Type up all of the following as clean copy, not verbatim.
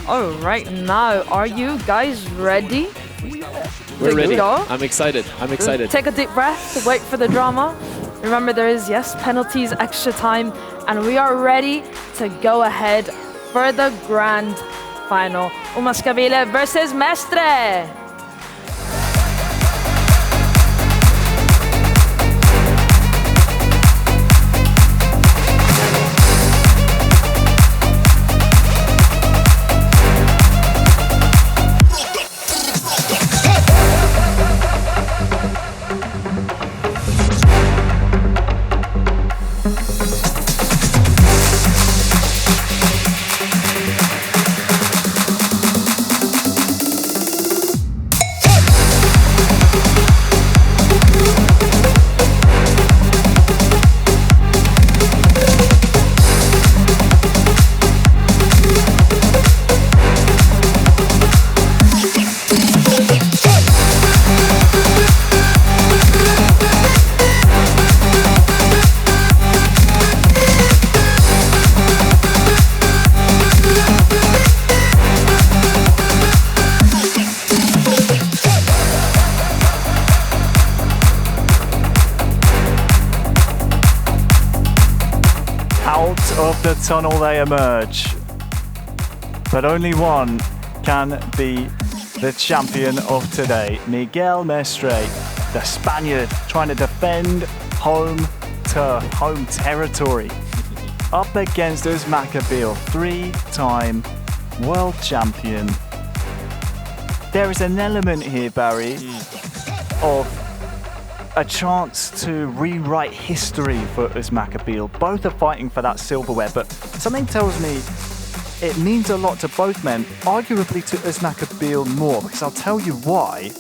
All right, now, are you guys ready? We're ready. Go? I'm excited. I'm excited. Take a deep breath, wait for the drama. Remember, there is, yes, penalties, extra time, and we are ready to go ahead for the grand final. Usmakabyle versus Mestre. Out of the tunnel they emerge, but only one can be the champion of today. Miguel Mestre, the Spaniard, trying to defend home turf, home territory, up against Usmakabyle, three-time world champion. There is an element here, Barry, of a chance to rewrite history for Usmakabyle. Both are fighting for that silverware, but something tells me it means a lot to both men, arguably to Usmakabyle more, because I'll tell you why.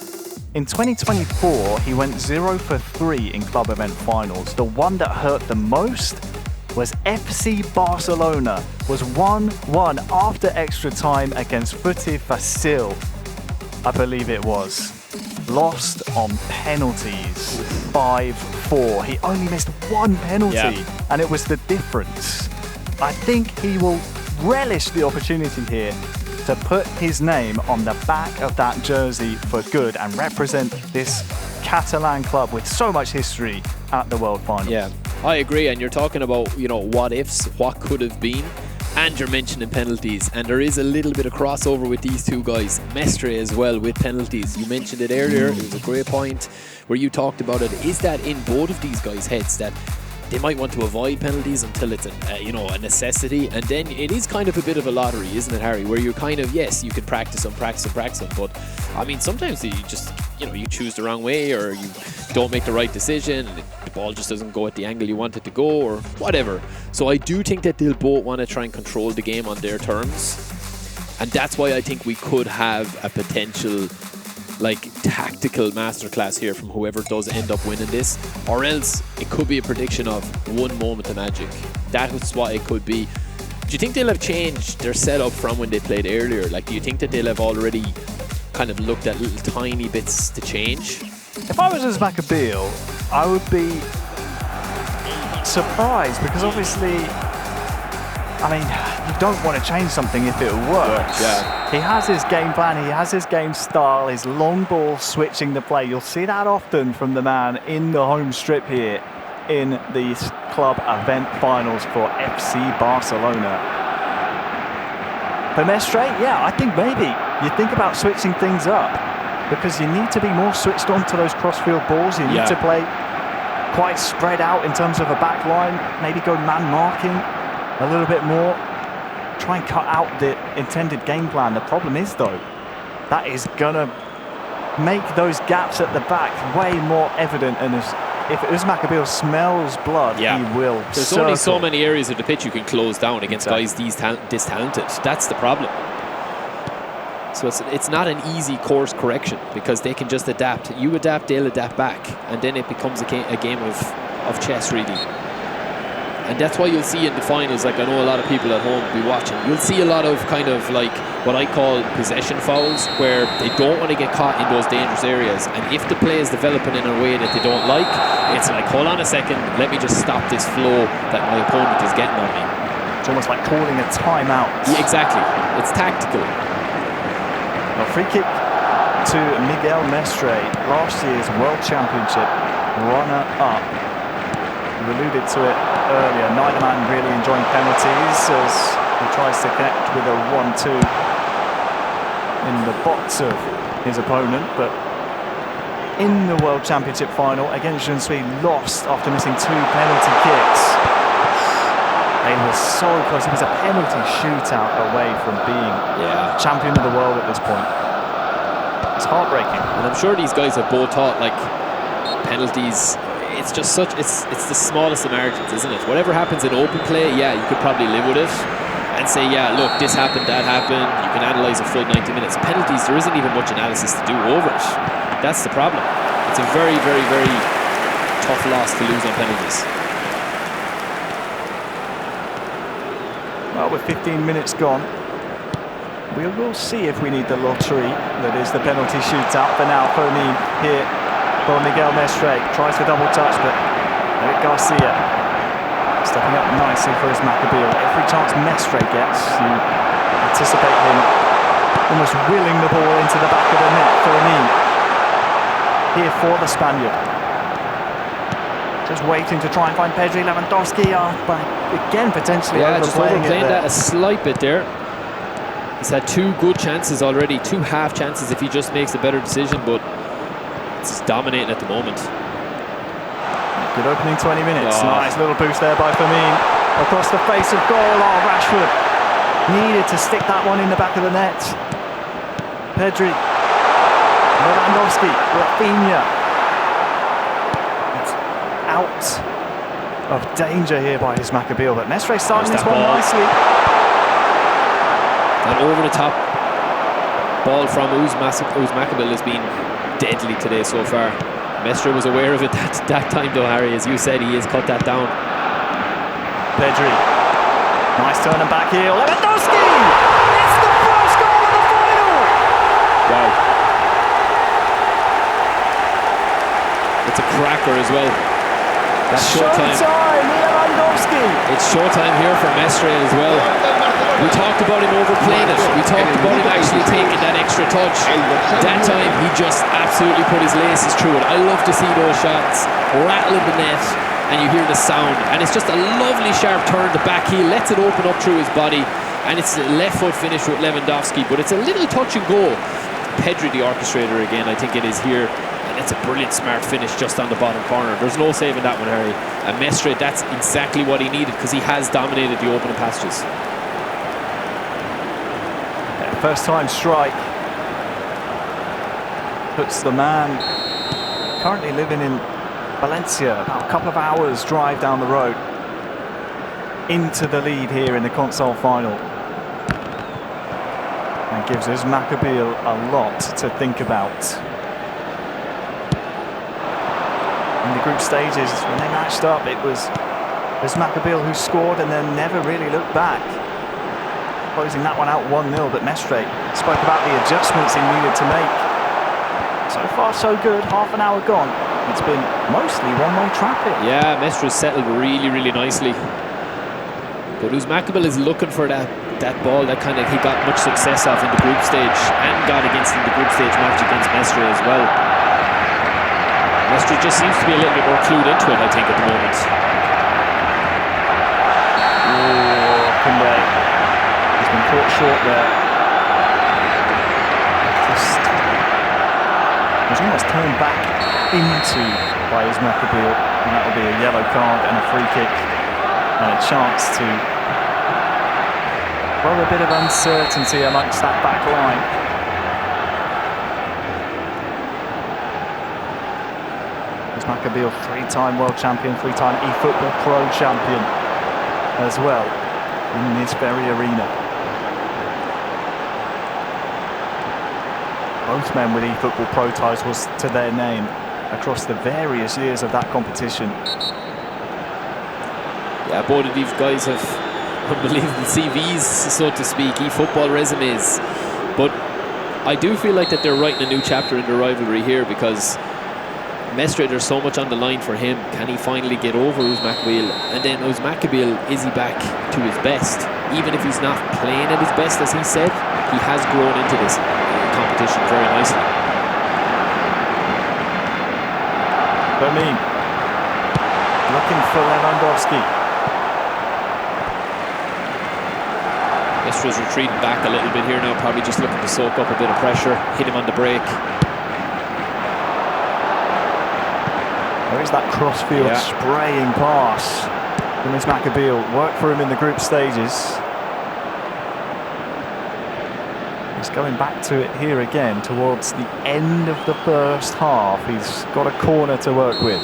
In 2024, he went 0 for 3 in club event finals. The one that hurt the most was FC Barcelona, was 1-1 after extra time against Footy Facile, I believe it was. Lost on penalties, 5-4. He only missed one penalty, and it was the difference. I think he will relish the opportunity here to put his name on the back of that jersey for good and represent this Catalan club with so much history at the World Finals. Yeah, I agree. And you're talking about, you know, what ifs, what could have been. And you're mentioning penalties, and there is a little bit of crossover with these two guys. Mestre as well with penalties. You mentioned it earlier. It was a great point where you talked about it. Is that in both of these guys' heads that they might want to avoid penalties until it's a necessity, and then it is kind of a bit of a lottery, isn't it, Harry? Where you're kind of, yes, you can practice them, but I mean, sometimes you just, you choose the wrong way, or you don't make the right decision, and the ball just doesn't go at the angle you want it to go, or whatever. So I do think that they'll both want to try and control the game on their terms, and that's why I think we could have a potential tactical masterclass here from whoever does end up winning this, or else it could be a prediction of one moment of magic. That's what it could be. Do you think they'll have changed their setup from when they played earlier? Do you think that they'll have already kind of looked at little tiny bits to change? If I was Usmakabyle, I would be surprised, because obviously, you don't want to change something if it works. Yeah. He has his game plan, he has his game style, his long ball switching the play. You'll see that often from the man in the home strip here in these club event finals for FC Barcelona. For Mestre, yeah, I think maybe you think about switching things up, because you need to be more switched on to those crossfield balls. You need to play quite spread out in terms of a back line, maybe go man marking a little bit more, try and cut out the intended game plan. The problem is, though, that is gonna make those gaps at the back way more evident, and if Usmakabyle smells blood, he will There's circle. only so many areas of the pitch you can close down against guys this talented. That's the problem. So it's not an easy course correction, because they can just adapt. You adapt, they'll adapt back, and then it becomes a game of chess, really. And that's why you'll see in the finals, I know a lot of people at home will be watching, you'll see a lot of kind of what I call possession fouls, where they don't want to get caught in those dangerous areas. And if the play is developing in a way that they don't it's hold on a second, let me just stop this flow that my opponent is getting on me. It's almost like calling a timeout. Yeah, exactly. It's tactical. A free kick to Miguel Mestre, last year's World Championship runner-up. You alluded to it earlier. Neither man really enjoying penalties as he tries to connect with a 1-2 in the box of his opponent, but in the World Championship final against Usmakabyle, lost after missing 2 penalty kicks. They were so close. It was a penalty shootout away from being champion of the world at this point. It's heartbreaking. And I'm sure these guys have both thought, like, penalties, it's just such, it's the smallest of margins, isn't it? Whatever happens in open play, yeah, you could probably live with it and say, yeah, look, this happened, that happened. You can analyse a full 90 minutes. Penalties, there isn't even much analysis to do over it. That's the problem. It's a very, very, very tough loss to lose on penalties. Well, with 15 minutes gone, we will see if we need the lottery that is the penalty shootout. For now, Fonin here for Miguel Mestre. Tries for double touch, but Eric Garcia stepping up nicely for Usmakabyle. Every chance Mestre gets, you anticipate him almost willing the ball into the back of the net. Fonin here for the Spaniard. Just waiting to try and find Pedri. Lewandowski but again potentially overplaying that a slight bit there. He's had 2 good chances already, 2 half chances if he just makes a better decision, but it's dominating at the moment. Good opening 20 minutes. Nice little boost there by Fonin across the face of goal. Oh, Rashford needed to stick that one in the back of the net. Pedri, Lewandowski, Rafinha. Out of danger here by Usmakabyle, but Mestre starting this one nicely. That over the top ball from Usmakabyle has been deadly today so far. Mestre was aware of it that time though, Harry, as you said, he has cut that down. Pedri, nice turn and back heel. Lewandowski! It's the first goal of the final! Wow. It's a cracker as well. That's showtime. Lewandowski. It's showtime here for Mestre as well. We talked about him overplaying it. We talked about him actually taking that extra touch. That time he just absolutely put his laces through it. I love to see those shots rattling the net and you hear the sound. And it's just a lovely sharp turn. The back heel lets it open up through his body. And it's a left foot finish with Lewandowski. But it's a little touch and go. Pedri, the orchestrator again, I think it is here. It's a brilliant smart finish just on the bottom corner. There's no saving that one, Harry. And Mestre, that's exactly what he needed because he has dominated the opening passages. First time strike puts the man currently living in Valencia, about a couple of hours drive down the road, into the lead here in the console final. And gives Usmakabyle a lot to think about. In the group stages, when they matched up, it was Usmakabyle who scored and then never really looked back. Closing that one out 1-0, but Mestre spoke about the adjustments he needed to make. So far, so good. Half an hour gone. It's been mostly one-way traffic. Yeah, Mestre settled really, really nicely. But Usmakabyle is looking for that ball that kind of he got much success off in the group stage and got against in the group stage match against Mestre as well. Mestre just seems to be a little bit more clued into it, I think, at the moment. Oh, Kunde. He's been caught short there. Was almost turned back into by Usmakabyle, and that will be a yellow card and a free kick and a chance to, well, a bit of uncertainty amongst that back line. Usmakabyle, 3-time world champion, 3-time eFootball Pro champion as well in this very arena. Both men with eFootball Pro titles to their name across the various years of that competition. Yeah, both of these guys have unbelievable CVs, so to speak, eFootball resumes. But I do feel like that they're writing a new chapter in the rivalry here because Mestre, there's so much on the line for him. Can he finally get over Usmakabyle? And then Usmakabyle, is he back to his best? Even if he's not playing at his best, as he said, he has grown into this competition very nicely. Bermin looking for Lewandowski. Mestre's retreating back a little bit here now, probably just looking to soak up a bit of pressure, hit him on the break. There is that crossfield spraying pass from Usmakabyle. Worked for him in the group stages. He's going back to it here again towards the end of the first half. He's got a corner to work with.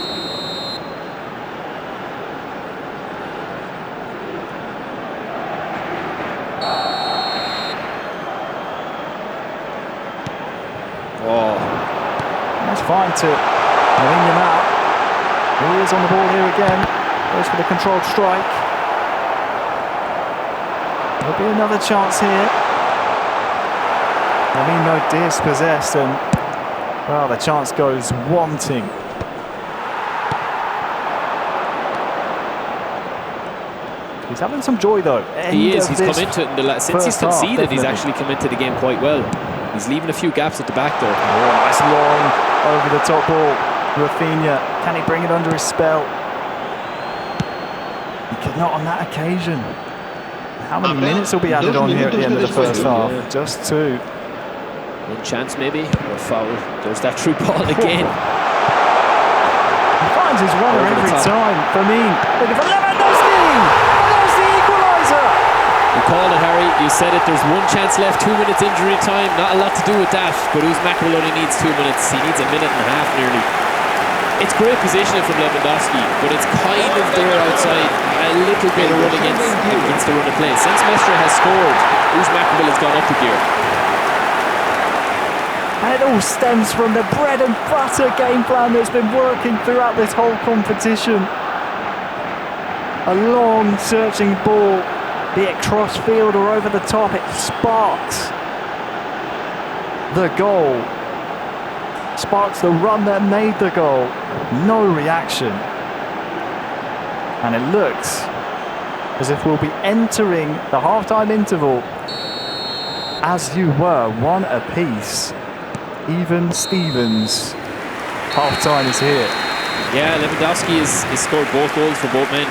Oh, That's fine to win him out. He is on the ball here again. Goes for the controlled strike. There'll be another chance here. I mean, no dispossessed, and well, the chance goes wanting. He's having some joy though. he is. He's come into it since he's conceded. He's actually come into the game quite well. He's leaving a few gaps at the back there. Oh, nice long over the top ball. Rafinha, can he bring it under his spell? He could not on that occasion. How many minutes will be added on here at the end of the first half? Just 2. One chance maybe, or foul. There's that through ball again. He finds his runner every time. Bermin looking for Lewandowski! There's the equalizer! You called it, Harry. You said it. There's one chance left. 2 minutes injury time. Not a lot to do with that. But Usmakabyle only needs 2 minutes. He needs a minute and a half nearly. It's great positioning from Lewandowski, but it's kind of there outside. A little bit of run against the run of play. Since Mestre has scored, Usmakabyle has gone up a gear. And it all stems from the bread and butter game plan that's been working throughout this whole competition. A long searching ball, be it crossfield or over the top, it sparks the goal. Sparks the run that made the goal. No reaction. And it looks as if we'll be entering the half-time interval as you were, 1 apiece. Even Stevens. Half-time is here. Yeah, Lewandowski has scored both goals for both men.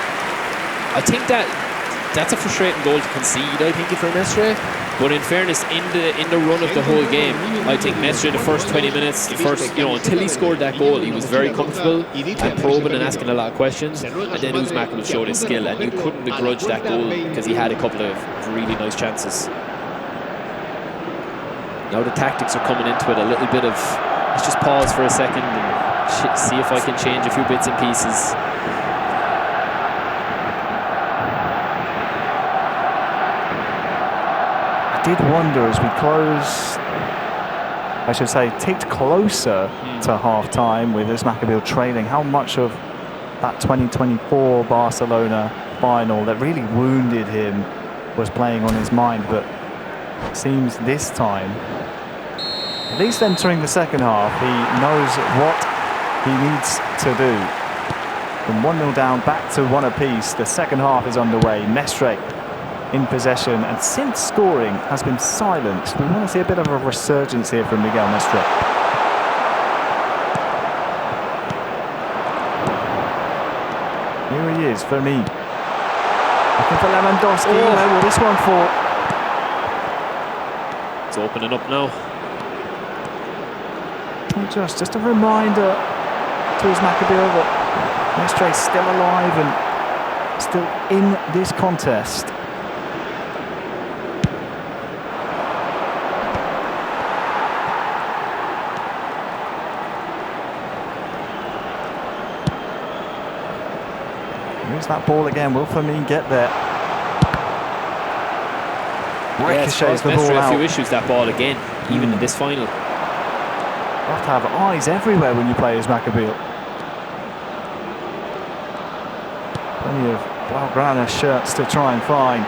I think that's a frustrating goal to concede, I think, for Mestre. But in fairness, in the run of the whole game, I think Mestre, the first 20 minutes, until he scored that goal, he was very comfortable and probing and asking a lot of questions. And then Usmakabyle showed his skill, and you couldn't begrudge that goal because he had a couple of really nice chances. Now the tactics are coming into it, a little bit of, let's just pause for a second and see if I can change a few bits and pieces. I did wonder as we close, I should say, ticked closer to half-time with Usmakabyle trailing, how much of that 2024 Barcelona final that really wounded him was playing on his mind. But it seems this time, at least entering the second half, he knows what he needs to do. From 1-0 down, back to 1 apiece. The second half is underway. Mestre in possession, and since scoring has been silenced. We want to see a bit of a resurgence here from Miguel Mestre. Here he is, Bermin. Looking for Lewandowski. Where will this one fall? It's opening up now. Just a reminder to Usmakabyle that Mestre is still alive and still in this contest. Here's that ball again. Will Bermin get there? Ricochets the ball out. A few issues that ball again, even in this final. You have to have eyes everywhere when you play Usmakabyle. Plenty of Blaugrana shirts to try and find.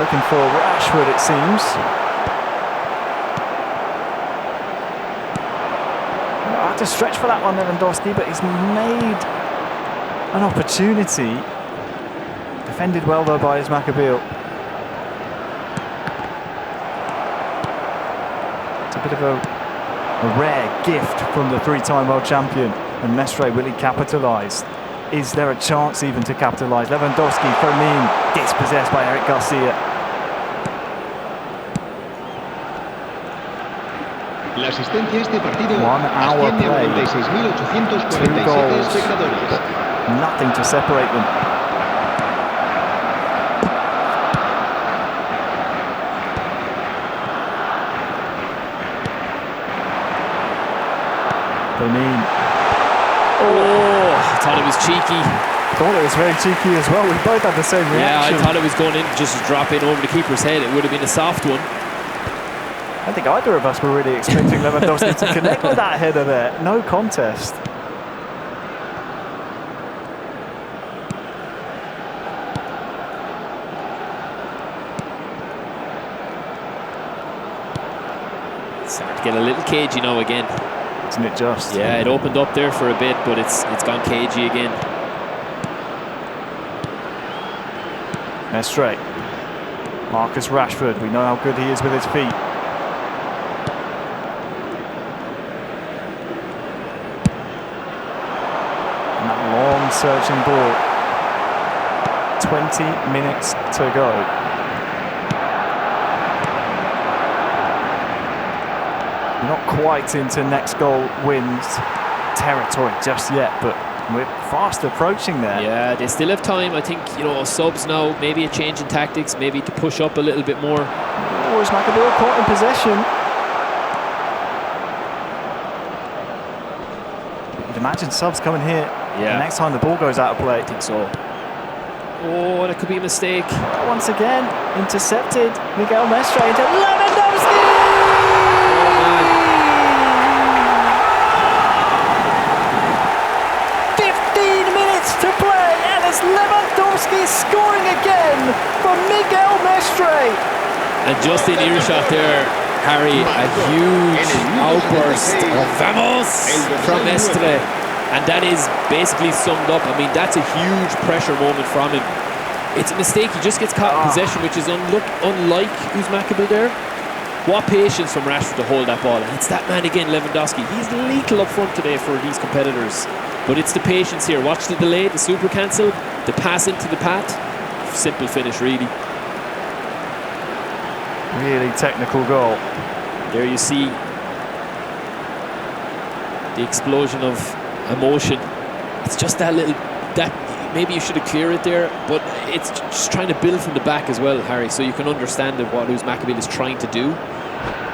Looking for Rashford, it seems. I to stretch for that one, Lewandowski, but he's made an opportunity. Defended well though by Usmakabyle. It's a bit of a rare gift from the three-time world champion. And Mestre, will he capitalise? Is there a chance even to capitalise? Lewandowski, Fermin, dispossessed by Eric Garcia. La asistencia a este partido 1 hour play, 2 goals, espectadores. nothing to separate them. Fermin. Oh, I thought it was cheeky. Thought it was very cheeky as well. We both had the same reaction. Yeah, I thought it was going in just to drop in over the keeper's head. It would have been a soft one. I think either of us were really expecting Lewandowski to connect with that header there. No contest. Starting to get a little cagey now again. Isn't it just? Yeah, it opened up there for a bit, but it's gone cagey again. Mestre. Marcus Rashford, we know how good he is with his feet. And that long searching ball. 20 minutes to go. We're not quite into next goal wins territory just yet, but we're fast approaching there. Yeah, they still have time. I think, you know, subs now, maybe a change in tactics, maybe to push up a little bit more. Oh, Usmakabyle caught in possession. You'd imagine subs coming here. Yeah. The next time the ball goes out of play. I think so. Oh, that could be a mistake. Once again, intercepted. Miguel Mestre into Lewandowski! To play, and it's Lewandowski scoring again for Miguel Mestre. And just in earshot there, Harry, a huge outburst of vamos from Mestre. And that is basically summed up. I mean, that's a huge pressure moment from him. It's a mistake, he just gets caught in possession, which is unlike Usmakabyle there. What patience from Rashford to hold that ball. And it's that man again, Lewandowski. He's lethal up front today for these competitors. But it's the patience here. Watch the delay, the super cancel, the pass into the path. Simple finish, really. Really technical goal. There you see the explosion of emotion. It's just that little, that maybe you should have cleared it there, but it's just trying to build from the back as well, Harry, so you can understand what Usmakabyle is trying to do.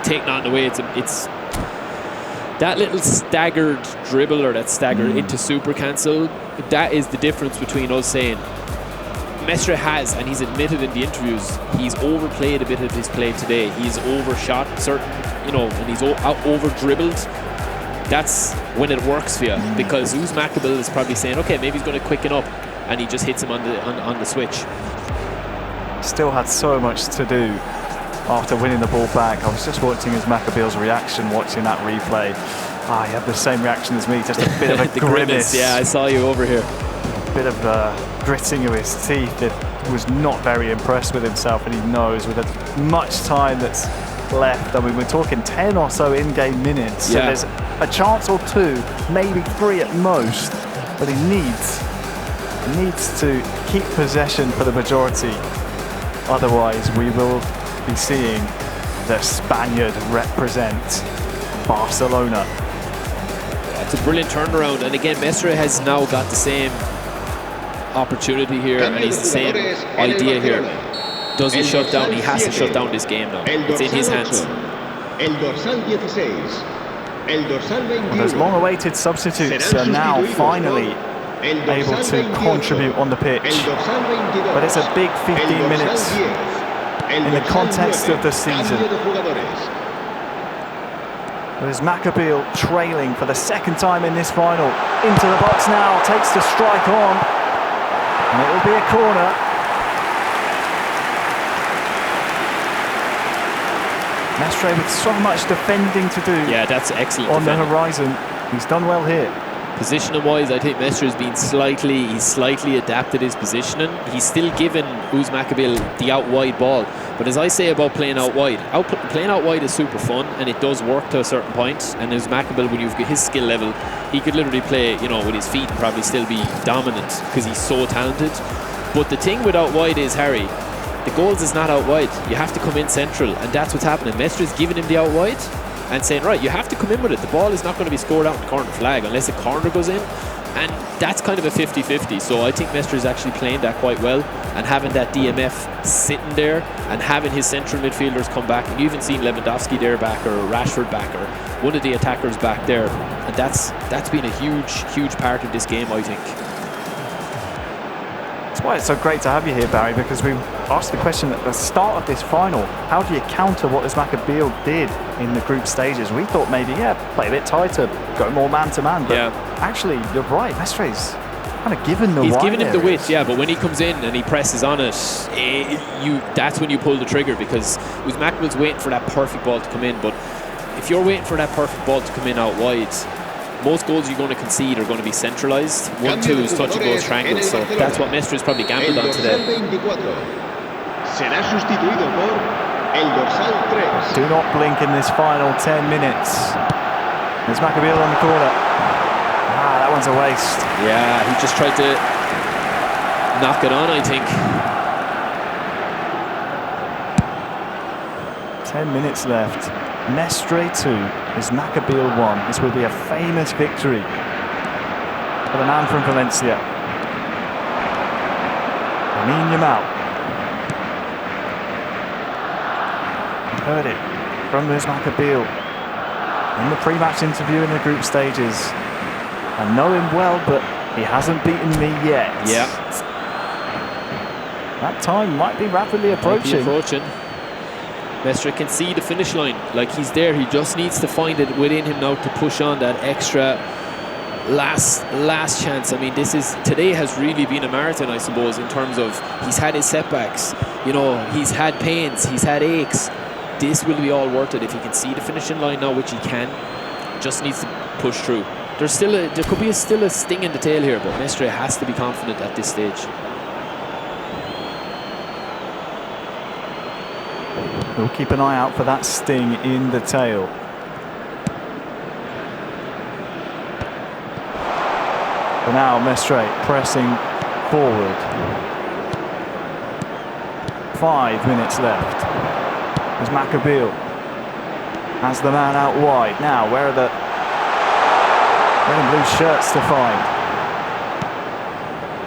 Taking on the way, it's that little staggered dribble or that stagger into super cancel. That is the difference between us saying Mestre has, and he's admitted in the interviews, he's overplayed a bit of his play today. He's overshot certain, you know, and he's over dribbled. That's when it works for you, because Usmakabyle is probably saying, okay, maybe he's going to quicken up, and he just hits him on the switch. Still had so much to do after winning the ball back. I was just watching Usmakabyle's reaction, watching that replay. He had the same reaction as me, just a bit of a grimace. Yeah, I saw you over here. A bit of gritting of his teeth. It was not very impressed with himself, and he knows with as much time that's left, I mean, we're talking 10 or so in-game minutes, so there's a chance or two, maybe 3 at most, but he needs to keep possession for the majority. Otherwise, we will be seeing the Spaniard represent Barcelona. It's a brilliant turnaround, and again, Mestre has now got the same opportunity here, and he's the same idea here. Does he shut down? He has to shut down this game now. It's in his hands. Well, those long-awaited substitutes are now finally able to contribute on the pitch, but it's a big 15 minutes in the context of the season. There's Usmakabyle trailing for the second time in this final. Into the box now, takes the strike on, and it will be a corner. Mestre with so much defending to do. Yeah, that's excellent on defending. the horizon. He's done well here. Positioning wise, I think Mestre has been he's slightly adapted his positioning. He's still given Usmakabyle the out wide ball. But as I say about playing out wide, playing out wide is super fun and it does work to a certain point. And Usmakabyle, when you've got his skill level, he could literally play, you know, with his feet and probably still be dominant because he's so talented. But the thing with out wide is, Harry, the goals is not out wide. You have to come in central, and that's what's happening. Mestre is giving him the out wide and saying, right, you have to come in with it. The ball is not going to be scored out in the corner flag unless a corner goes in. And that's kind of a 50-50. So I think Mestre is actually playing that quite well, and having that DMF sitting there and having his central midfielders come back. And you even seen Lewandowski there back, or Rashford back, or one of the attackers back there. And that's been a huge part of this game, I think. That's why it's so great to have you here, Barry, because we asked the question at the start of this final, how do you counter what Usmakabyle did in the group stages? We thought maybe, play a bit tighter, go more man-to-man, but actually, you're right, Mestre's kind of given the He's wide given him the areas. width, but when he comes in and he presses on it, that's when you pull the trigger, because Usmakabyl's waiting for that perfect ball to come in. But if you're waiting for that perfect ball to come in out wide, most goals you're going to concede are going to be centralised. 1-2 is touch and goes triangles, so that's what Mestre has probably gambled on today. Será sustituido por el dorsal 3. Do not blink in this final 10 minutes. There's Usmakabyle on the corner. That one's a waste. Yeah, he just tried to knock it on, I think. 10 minutes left. Mestre 2, Usmakabyle 1. This will be a famous victory for the man from Valencia. Lamine Yamal. You heard it from Usmakabyle in the pre-match interview in the group stages. I know him well, but he hasn't beaten me yet. Yeah. That time might be rapidly approaching. Mestre can see the finish line, like he's there. He just needs to find it within him now to push on that extra last chance. I mean, today has really been a marathon, I suppose, in terms of he's had his setbacks, you know, he's had pains, he's had aches. This will be all worth it if he can see the finishing line now, which he can. Just needs to push through. There could be still a sting in the tail here, but Mestre has to be confident at this stage. We'll keep an eye out for that sting in the tail. For now, Mestre pressing forward. 5 minutes left. Usmakabyle has the man out wide. Now, where are the red and blue shirts to find?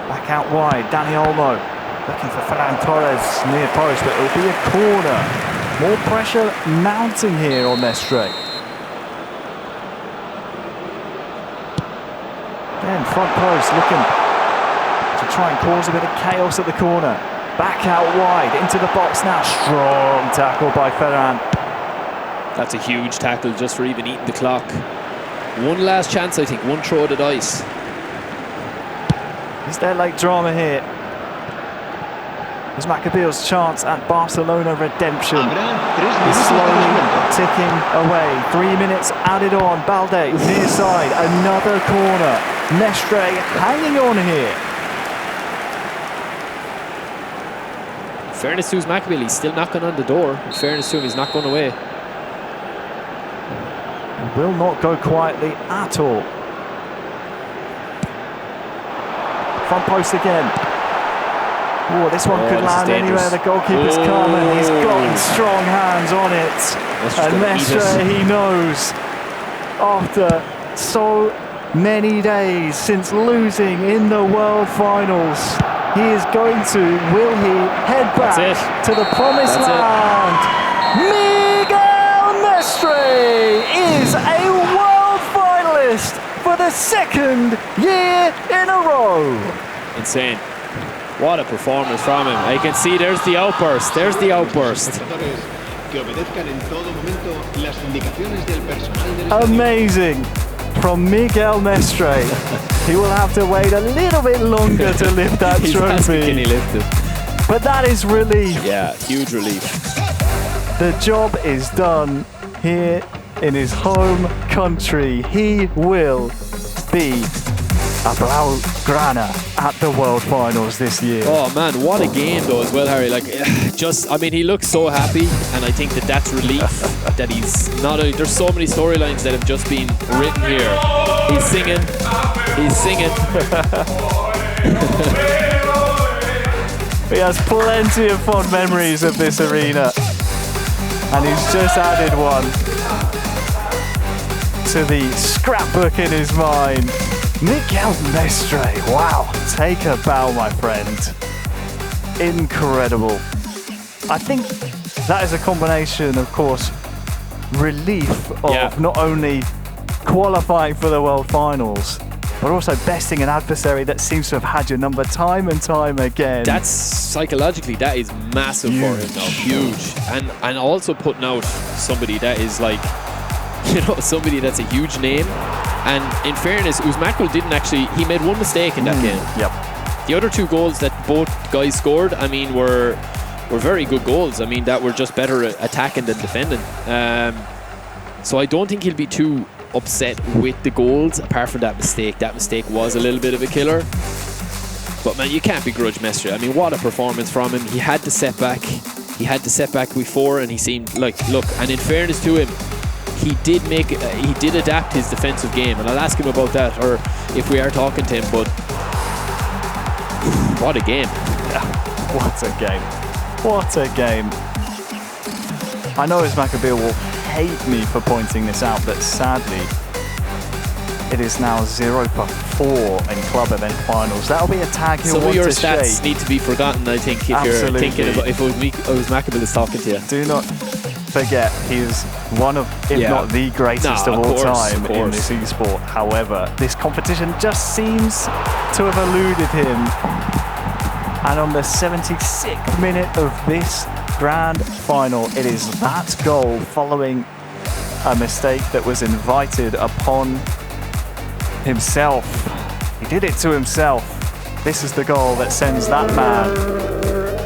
Back out wide, Dani Olmo looking for Ferran Torres near post, but it'll be a corner. More pressure mounting here on Mestre. Again, front post looking to try and cause a bit of chaos at the corner. Back out wide, into the box now. Strong tackle by Ferran. That's a huge tackle just for even eating the clock. One last chance, I think. One throw at the dice. Is there late drama here? Usmakabyle's chance at Barcelona redemption is slowly ticking away. 3 minutes added on. Balde near side, another corner. Mestre hanging on here. In fairness to Usmakabyle, he's still knocking on the door. In fairness to him, he's not going away. He will not go quietly at all. Front post again. Oh, this one could land anywhere. The goalkeeper's come and he's got strong hands on it. And Mestre, he knows, after so many days since losing in the World Finals, he is going to, will he head back to the promised land? Miguel Mestre is a world finalist for the second year in a row. Insane. What a performance from him. I can see there's the outburst. There's the outburst. Amazing from Miguel Mestre. He will have to wait a little bit longer to lift that trophy. Can he lift it? But that is relief. Yeah, huge relief. The job is done here in his home country. He will be a Blaugrana at the World Finals this year. Oh man, what a game though as well, Harry. Like, he looks so happy, and I think that's relief that he's not. There's so many storylines that have just been written here. He's singing. He has plenty of fond memories of this arena, and he's just added one to the scrapbook in his mind. Miguel Mestre, wow, take a bow, my friend. Incredible. I think that is a combination, of course, relief of not only qualifying for the World Finals, but also besting an adversary that seems to have had your number time and time again. That's psychologically, that is massive for him now, huge. And also putting out somebody that is like, somebody that's a huge name. And in fairness, Usmakabyle didn't actually, he made one mistake in that game. Yep. The other two goals that both guys scored, I mean, were very good goals. I mean, that were just better attacking than defending. So I don't think he'll be too upset with the goals, apart from that mistake. That mistake was a little bit of a killer. But man, you can't begrudge Mestre. I mean, what a performance from him. He had the setback. He had the setback before, and he seemed like, look, and in fairness to him, he did adapt his defensive game, and I'll ask him about that, or if we are talking to him. But what a game! Yeah, what a game! What a game! I know Usmakabyle will hate me for pointing this out, but sadly, it is now 0 for 4 in club event finals. That'll be a tag he'll want to shake. Some of your stats need to be forgotten, I think, if you're thinking about if Usmakabyle is talking to you. Do not forget, he is one of, if not the greatest of all time in this esport. However, this competition just seems to have eluded him. And on the 76th minute of this grand final, it is that goal following a mistake that was invited upon himself. He did it to himself. This is the goal that sends that man,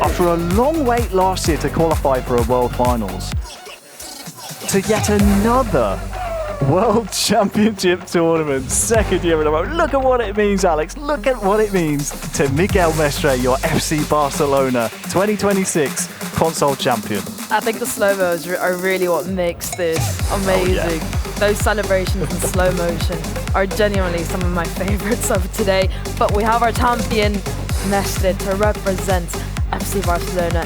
after a long wait last year to qualify for a World Finals, to yet another World Championship tournament, second year in a row. Look at what it means, Alex. Look at what it means to Miguel Mestre, your FC Barcelona 2026 console champion. I think the slow-mos are really what makes this amazing. Oh, yeah. Those celebrations in slow motion are genuinely some of my favorites of today. But we have our champion, Mestre, to represent FC Barcelona